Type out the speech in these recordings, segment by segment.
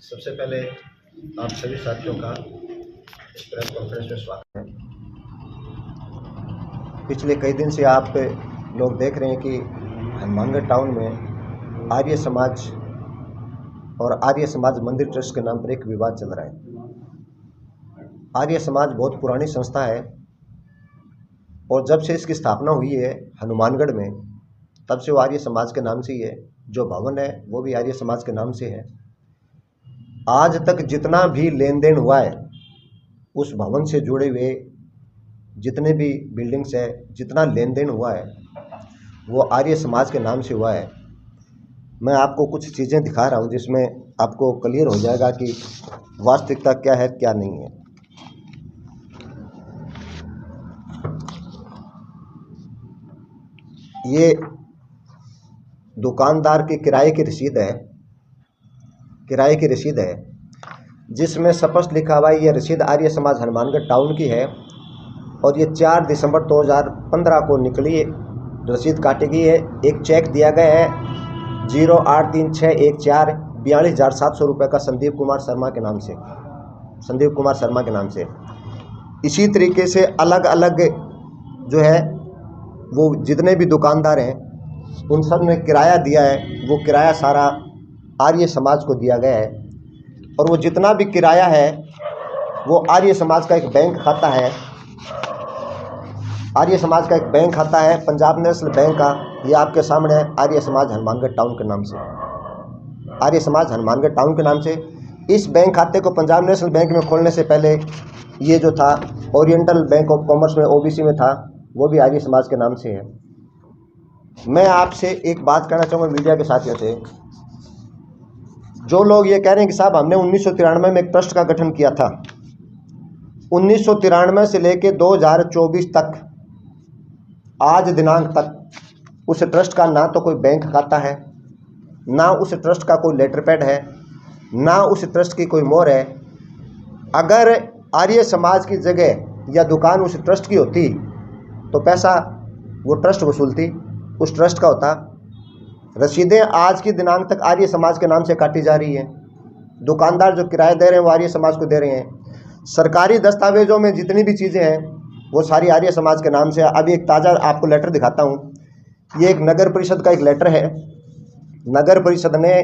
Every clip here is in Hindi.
सबसे पहले आप सभी साथियों का इस प्रेस कॉन्फ्रेंस में स्वागत है। पिछले कई दिन से आप लोग देख रहे हैं कि हनुमानगढ़ टाउन में आर्य समाज और आर्य समाज मंदिर ट्रस्ट के नाम पर एक विवाद चल रहा है। आर्य समाज बहुत पुरानी संस्था है और जब से इसकी स्थापना हुई है हनुमानगढ़ में, तब से वो आर्य समाज के नाम से ही है। जो भवन है वो भी आर्य समाज के नाम से है। आज तक जितना भी लेन देन हुआ है उस भवन से जुड़े हुए जितने भी बिल्डिंग्स है, जितना लेन देन हुआ है वो आर्य समाज के नाम से हुआ है। मैं आपको कुछ चीज़ें दिखा रहा हूँ जिसमें आपको क्लियर हो जाएगा कि वास्तविकता क्या है क्या नहीं है। ये दुकानदार की किराए की रसीद है, जिसमें स्पष्ट लिखा हुआ है ये रसीद आर्य समाज हनुमानगढ़ टाउन की है और ये 4 दिसंबर 2015 को निकली रसीद काटी गई है। एक चेक दिया गया है 0836114 रुपये का संदीप कुमार शर्मा के नाम से। इसी तरीके से अलग अलग जो है वो जितने भी दुकानदार हैं उन सब ने किराया दिया है, वो किराया सारा आर्य समाज को दिया गया है। और वो जितना भी किराया है वो आर्य समाज का एक बैंक खाता है, पंजाब नेशनल बैंक का। ये आपके सामने है, आर्य समाज हनुमानगढ़ टाउन के नाम से। इस बैंक खाते को पंजाब नेशनल बैंक में खोलने से पहले ये जो था ओरिएंटल बैंक ऑफ कॉमर्स में ओबीसी में था, वो भी आर्य समाज के नाम से है। मैं आपसे एक बात कहना चाहूँगा मीडिया के साथियों से, जो लोग ये कह रहे हैं कि साहब हमने 1993 में एक ट्रस्ट का गठन किया था, 1993 से लेकर 2024 तक आज दिनांक तक उस ट्रस्ट का ना तो कोई बैंक खाता है, ना उस ट्रस्ट का कोई लेटर पैड है, ना उस ट्रस्ट की कोई मोहर है। अगर आर्य समाज की जगह या दुकान उस ट्रस्ट की होती तो पैसा वो ट्रस्ट वसूलती, उस ट्रस्ट का होता। रसीदें आज की दिनांक तक आर्य समाज के नाम से काटी जा रही हैं। दुकानदार जो किराया दे रहे हैं वो आर्य समाज को दे रहे हैं। सरकारी दस्तावेजों में जितनी भी चीज़ें हैं वो सारी आर्य समाज के नाम से है। अभी एक ताज़ा आपको लेटर दिखाता हूँ। ये एक नगर परिषद का एक लेटर है। नगर परिषद ने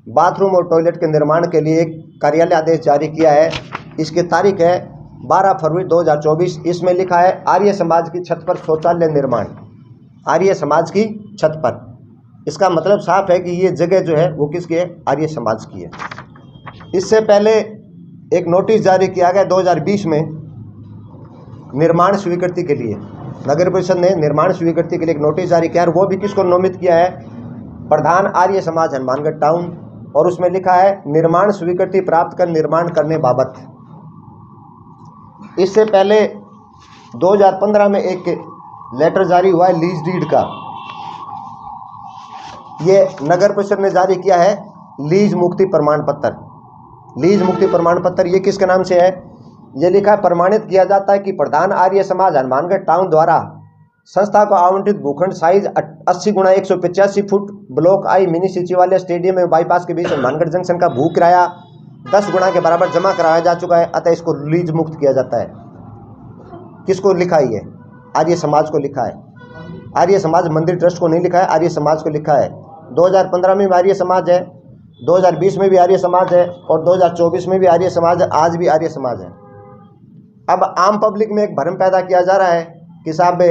बाथरूम और टॉयलेट के निर्माण के लिए एक कार्यालय आदेश जारी किया है। इसकी तारीख है 12 फरवरी 2024। इसमें लिखा है आर्य समाज की छत पर शौचालय निर्माण, आर्य समाज की छत पर। इसका मतलब साफ है कि ये जगह जो है वो किसकी है, आर्य समाज की है। इससे पहले एक नोटिस जारी किया गया 2020 में निर्माण स्वीकृति के लिए। नगर परिषद ने निर्माण स्वीकृति के लिए एक नोटिस जारी किया और वो भी किसको नोमित किया है, प्रधान आर्य समाज हनुमानगढ़ टाउन। और उसमें लिखा है निर्माण स्वीकृति प्राप्त कर निर्माण करने बाबत। इससे पहले 2015 में एक लेटर जारी हुआ है लीज डीड का। ये नगर परिषद ने जारी किया है लीज मुक्ति प्रमाण पत्र। ये किसके नाम से है, ये लिखा है प्रमाणित किया जाता है कि प्रधान आर्य समाज हनुमानगढ़ टाउन द्वारा संस्था को आवंटित भूखंड size 80 × 185 foot block I mini सचिवालय स्टेडियम में बाईपास के बीच हनुमानगढ़ जंक्शन का भू किराया 10 गुना के बराबर जमा कराया जा चुका है, अतः इसको लीज मुक्त किया जाता है। किसको लिखा है, ये आर्य समाज को लिखा है। आर्य समाज मंदिर ट्रस्ट को नहीं लिखा है, आर्य समाज को लिखा है। 2015 में भी आर्य समाज है, 2020 में भी आर्य समाज है और 2024 में भी आर्य समाज है, आज भी आर्य समाज है। अब आम पब्लिक में एक भ्रम पैदा किया जा रहा है कि साहब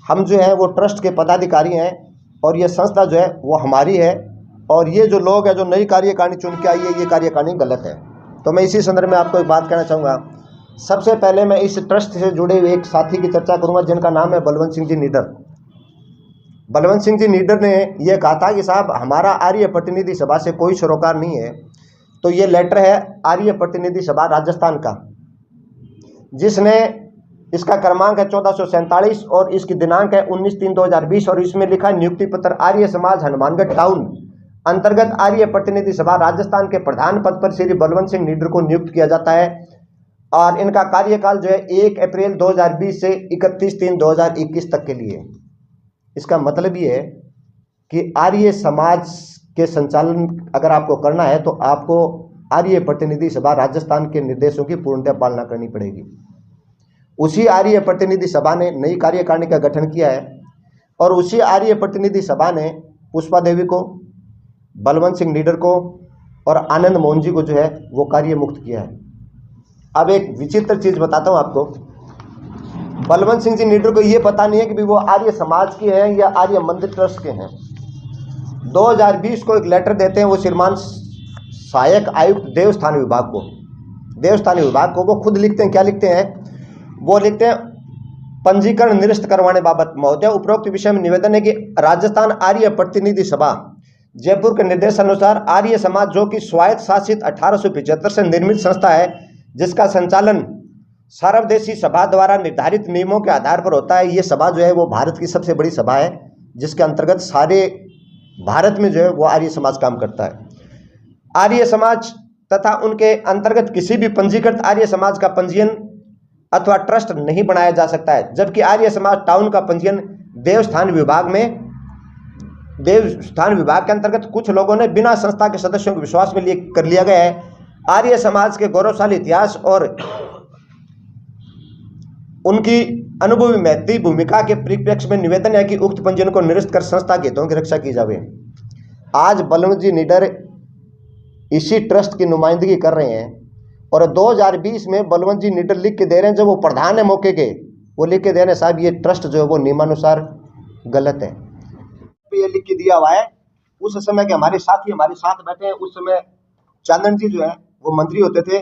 हम जो है वो ट्रस्ट के पदाधिकारी हैं और ये संस्था जो है वो हमारी है, और ये जो लोग हैं जो नई कार्यकारिणी चुन के आई है ये कार्यकारिणी गलत है। तो मैं इसी संदर्भ में आपको एक बात कहना चाहूँगा। सबसे पहले मैं इस ट्रस्ट से जुड़े हुए एक साथी की चर्चा करूँगा जिनका नाम है बलवंत सिंह जी नीडर। बलवंत सिंह जी नीडर ने यह कहा था कि साहब हमारा आर्य प्रतिनिधि सभा से कोई सरोकार नहीं है। तो ये लेटर है आर्य प्रतिनिधि सभा राजस्थान का, जिसने इसका क्रमांक है 1447 और इसकी दिनांक है 19/3/2020 और इसमें लिखा है नियुक्ति पत्र आर्य समाज हनुमानगढ़ टाउन अंतर्गत आर्य प्रतिनिधि सभा राजस्थान के प्रधान पद पर श्री बलवंत सिंह नीडर को नियुक्त किया जाता है और इनका कार्यकाल जो है 1 अप्रैल 2020 से 31/3/2021 तक के लिए। इसका मतलब ये है कि आर्य समाज के संचालन अगर आपको करना है तो आपको आर्य प्रतिनिधि सभा राजस्थान के निर्देशों की पूर्णतः पालना करनी पड़ेगी। उसी आर्य प्रतिनिधि सभा ने नई कार्यकारिणी का गठन किया है और उसी आर्य प्रतिनिधि सभा ने पुष्पा देवी को, बलवंत सिंह निडर को और आनंद मोहन जी को जो है वो कार्य मुक्त किया है। अब एक विचित्र चीज बताता हूं आपको, बलवंत सिंह जी निडर को ये पता नहीं है कि वो आर्य समाज के हैं या आर्य मंदिर ट्रस्ट के हैं। 2020 को एक लेटर देते हैं वो श्रीमान सहायक आयुक्त देवस्थान विभाग को, वो खुद लिखते हैं, क्या लिखते हैं, वो लिखते हैं पंजीकरण निरस्त करवाने बाबत महोदय उपरोक्त विषय में निवेदन है कि राजस्थान आर्य प्रतिनिधि सभा जयपुर के निर्देशानुसार आर्य समाज जो कि स्वायत्त शासित 1875 से निर्मित संस्था है जिसका संचालन सर्वदेशी सभा द्वारा निर्धारित नियमों के आधार पर होता है। ये सभा जो है वो भारत की सबसे बड़ी सभा है जिसके अंतर्गत सारे भारत में जो है वो आर्य समाज काम करता है। आर्य समाज तथा उनके अंतर्गत किसी भी पंजीकृत आर्य समाज का पंजीयन अथवा ट्रस्ट नहीं बनाया जा सकता है, जबकि आर्य समाज टाउन का पंजीयन देवस्थान विभाग के अंतर्गत कुछ लोगों ने बिना संस्था के सदस्यों के विश्वास में कर लिया गया है। आर्य समाज के गौरवशाली इतिहास और उनकी अनुभवी महती भूमिका के परिप्रेक्ष्य में निवेदन है कि उक्त पंजीयन को निरस्त कर संस्था के हितों की रक्षा की जाए। आज बलवंत जी निडर इसी ट्रस्ट की नुमाइंदगी कर रहे हैं और 2020 में बलवंत जी निडर लिख के दे रहे हैं, जब वो प्रधान है मौके के, वो लिख के दे रहे हैं साहब ये ट्रस्ट जो है वो नियमानुसार गलत है। ये लिख के दिया हुआ है। उस समय के हमारे साथी हमारे साथ बैठे हैं, उस समय चांदन जी जो है वो मंत्री होते थे,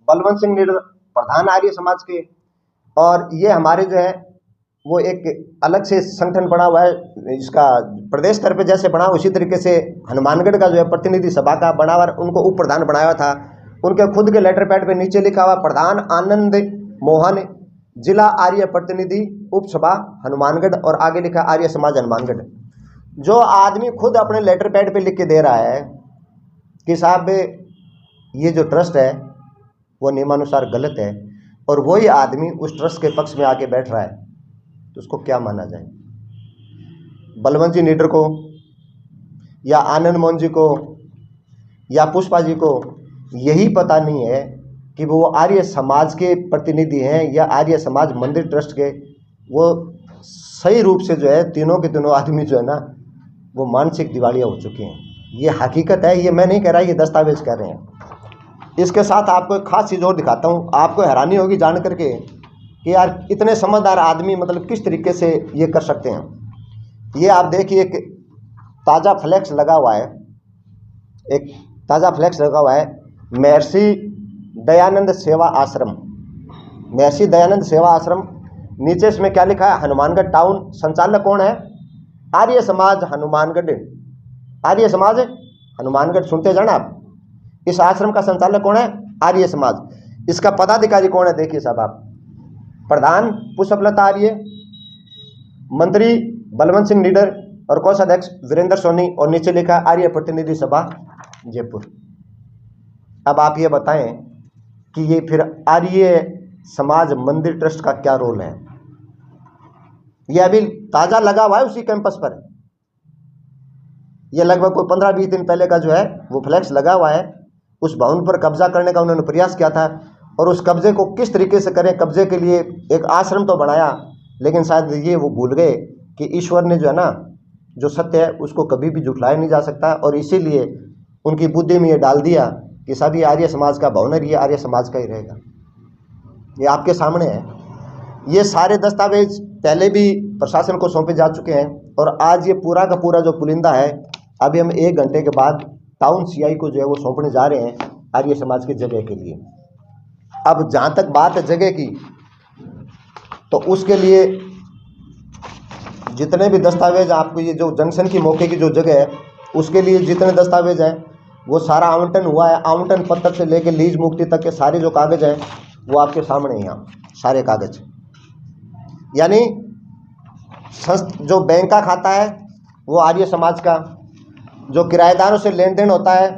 बलवंत सिंह निडर प्रधान आर्य समाज के, और ये हमारे जो है वो एक अलग से संगठन बना हुआ है, इसका प्रदेश स्तर पे जैसे बना उसी तरीके से हनुमानगढ़ का जो है प्रतिनिधि सभा का बना हुआ, उनको उप प्रधान बनाया था। उनके खुद के लेटर पैड पे नीचे लिखा हुआ प्रधान आनंद मोहन, जिला आर्य प्रतिनिधि उप सभा हनुमानगढ़, और आगे लिखा आर्य समाज हनुमानगढ़। जो आदमी खुद अपने लेटर पैड पे लिख के दे रहा है कि साहब ये जो ट्रस्ट है वो नियमानुसार गलत है, और वही आदमी उस ट्रस्ट के पक्ष में आके बैठ रहा है, तो उसको क्या माना जाए? बलवंत जी निडर को या आनंद मोहन जी को या पुष्पा जी को यही पता नहीं है कि वो आर्य समाज के प्रतिनिधि हैं या आर्य समाज मंदिर ट्रस्ट के। वो सही रूप से जो है तीनों के तीनों आदमी जो है ना वो मानसिक दिवालिया हो चुके हैं। ये हकीकत है, ये मैं नहीं कह रहा, ये दस्तावेज कह रहे हैं। इसके साथ आपको एक खास चीज़ और दिखाता हूँ, आपको हैरानी होगी जान करके कि यार इतने समझदार आदमी मतलब किस तरीके से ये कर सकते हैं। ये आप देखिए एक ताज़ा फ्लैक्स लगा हुआ है, एक ताज़ा फ्लैक्स लगा हुआ है महर्षि दयानंद सेवा आश्रम, महर्षि दयानंद सेवा आश्रम। नीचे इसमें क्या लिखा है? हनुमानगढ़ टाउन। संचालक कौन है? आर्य समाज हनुमानगढ़, आर्य समाज हनुमानगढ़। सुनते जाना आप, इस आश्रम का संचालक कौन है? आर्य समाज। इसका पदाधिकारी कौन है? देखिए साहब आप, प्रधान पुष्पलता आर्य, मंत्री बलवंत सिंह निडर और कोषाध्यक्ष वीरेंद्र सोनी, और नीचे लिखा आर्य प्रतिनिधि सभा जयपुर। अब आप ये बताएं कि ये फिर आर्य समाज मंदिर ट्रस्ट का क्या रोल है? ये अभी ताज़ा लगा हुआ है उसी कैंपस पर, ये लगभग कोई 15-20 दिन पहले का जो है वो फ्लैक्स लगा हुआ है। उस भवन पर कब्जा करने का उन्होंने प्रयास किया था, और उस कब्जे को किस तरीके से करें, कब्जे के लिए एक आश्रम तो बनाया, लेकिन शायद ये वो भूल गए कि ईश्वर ने जो है ना जो सत्य है उसको कभी भी झुठलाया नहीं जा सकता, और इसीलिए उनकी बुद्धि में ये डाल दिया कि सभी आर्य समाज का भवन है, ये आर्य समाज का ही रहेगा। ये आपके सामने है। ये सारे दस्तावेज पहले भी प्रशासन को सौंपे जा चुके हैं, और आज ये पूरा का पूरा जो पुलिंदा है अभी हम 1 घंटे के बाद टाउन सीआई को जो है वो सौंपने जा रहे हैं आर्य समाज की जगह के लिए। अब जहाँ तक बात है जगह की, तो उसके लिए जितने भी दस्तावेज आपको, ये जो जंक्शन की मौके की जो जगह है उसके लिए जितने दस्तावेज हैं वो सारा आवंटन हुआ है। आवंटन पत्र से लेकर लीज मुक्ति तक के सारे जो कागज हैं वो आपके सामने हैं, यहाँ सारे कागज। यानी जो बैंक का खाता है वो आर्य समाज का, जो किराएदारों से लेन देन होता है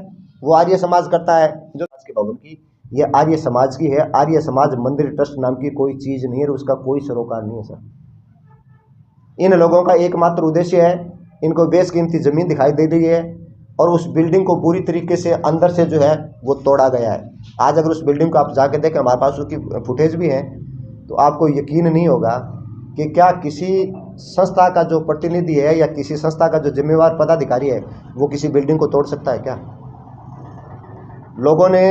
वो आर्य समाज करता है, जो के भवन की ये आर्य समाज की है। आर्य समाज मंदिर ट्रस्ट नाम की कोई चीज़ नहीं है, उसका कोई सरोकार नहीं है सर। इन लोगों का एकमात्र उद्देश्य है, इनको बेशकीमती ज़मीन दिखाई दे रही है और उस बिल्डिंग को पूरी तरीके से अंदर से जो है वो तोड़ा गया है। आज अगर उस बिल्डिंग को आप जाके देखें, हमारे पास उसकी फुटेज भी है, तो आपको यकीन नहीं होगा कि क्या किसी संस्था का जो प्रतिनिधि है या किसी संस्था का जो जिम्मेवार पदाधिकारी है वो किसी बिल्डिंग को तोड़ सकता है क्या? लोगों ने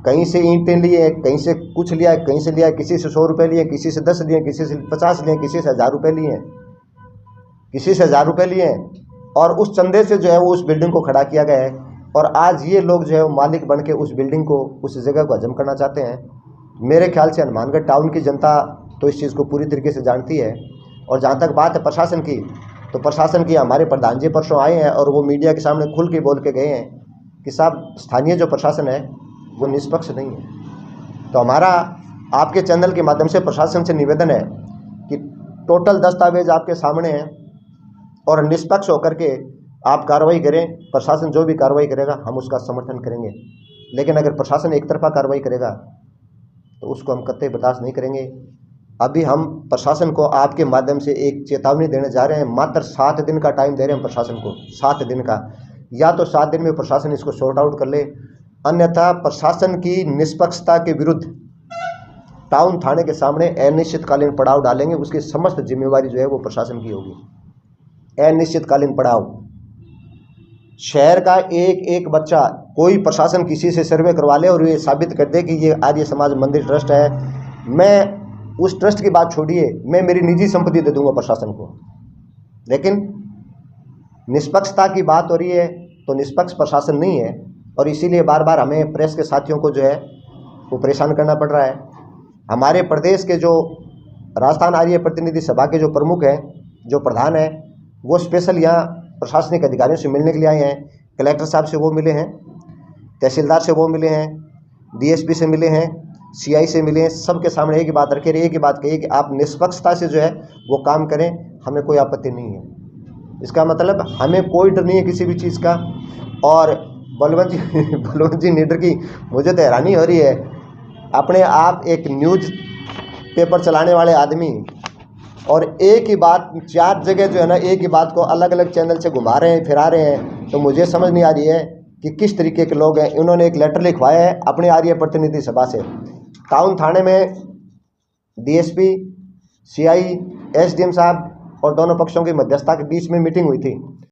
कहीं से ईंटें लिए, कहीं से कुछ लिया, कहीं से लिया, किसी से 100 रुपये लिए, किसी से 10 लिए, किसी से 50 लिए, किसी से 1000 रुपये लिए, किसी से 1000 रुपये लिए, और उस चंदे से जो है वो उस बिल्डिंग को खड़ा किया गया है। और आज ये लोग जो है वो मालिक बन के उस बिल्डिंग को, उस जगह को हजम करना चाहते हैं। मेरे ख्याल से हनुमानगढ़ टाउन की जनता तो इस चीज़ को पूरी तरीके से जानती है। और जहाँ तक बात है प्रशासन की, तो प्रशासन की हमारे प्रधान जी परसों आए हैं और वो मीडिया के सामने खुल के बोल के गए हैं कि साहब स्थानीय जो प्रशासन है वो निष्पक्ष नहीं है। तो हमारा आपके चैनल के माध्यम से प्रशासन से निवेदन है कि टोटल दस्तावेज आपके सामने हैं और निष्पक्ष होकर के आप कार्रवाई करें। प्रशासन जो भी कार्रवाई करेगा हम उसका समर्थन करेंगे, लेकिन अगर प्रशासन एक तरफा कार्रवाई करेगा तो उसको हम कतई बर्दाश्त नहीं करेंगे। अभी हम प्रशासन को आपके माध्यम से एक चेतावनी देने जा रहे हैं। मात्र 7 दिन का टाइम दे रहे हैं प्रशासन को, 7 दिन का। या तो 7 दिन में प्रशासन इसको सॉर्ट आउट कर ले, अन्यथा प्रशासन की निष्पक्षता के विरुद्ध टाउन थाने के सामने अनिश्चितकालीन पड़ाव डालेंगे। उसकी समस्त जिम्मेवारी जो है वो प्रशासन की होगी। अनिश्चितकालीन पड़ाव, शहर का एक एक बच्चा, कोई प्रशासन किसी से सर्वे करवा ले और ये साबित कर दे कि ये आर्य समाज मंदिर ट्रस्ट है, मैं उस ट्रस्ट की बात छोड़िए, मैं मेरी निजी संपत्ति दे दूंगा प्रशासन को। लेकिन निष्पक्षता की बात हो रही है तो निष्पक्ष प्रशासन नहीं है, और इसीलिए बार बार हमें प्रेस के साथियों को जो है वो परेशान करना पड़ रहा है। हमारे प्रदेश के जो राजस्थान आर्य प्रतिनिधि सभा के जो प्रमुख हैं, जो प्रधान हैं, वो स्पेशल यहाँ प्रशासनिक अधिकारियों से मिलने के लिए आए हैं। कलेक्टर साहब से वो मिले हैं, तहसीलदार से वो मिले हैं, डीएसपी से मिले हैं, सीआई से मिले हैं। सबके सामने एक ही बात रखी, एक ही बात कही कि आप निष्पक्षता से जो है वो काम करें, हमें कोई आपत्ति नहीं है। इसका मतलब हमें कोई डर नहीं है किसी भी चीज़ का। और बलवंत जी नीडर की मुझे तो हैरानी हो रही है, अपने आप एक न्यूज़ पेपर चलाने वाले आदमी और एक ही बात 4 जगह जो है ना, एक ही बात को अलग अलग चैनल से घुमा रहे हैं, फिरा रहे हैं। तो मुझे समझ नहीं आ रही है कि किस तरीके के लोग हैं। इन्होंने एक लेटर लिखवाया है अपने आर्य प्रतिनिधि सभा से। टाउन थाने में डीएसपी, सीआई, एसडीएम साहब और दोनों पक्षों की मध्यस्थता के बीच में मीटिंग हुई थी।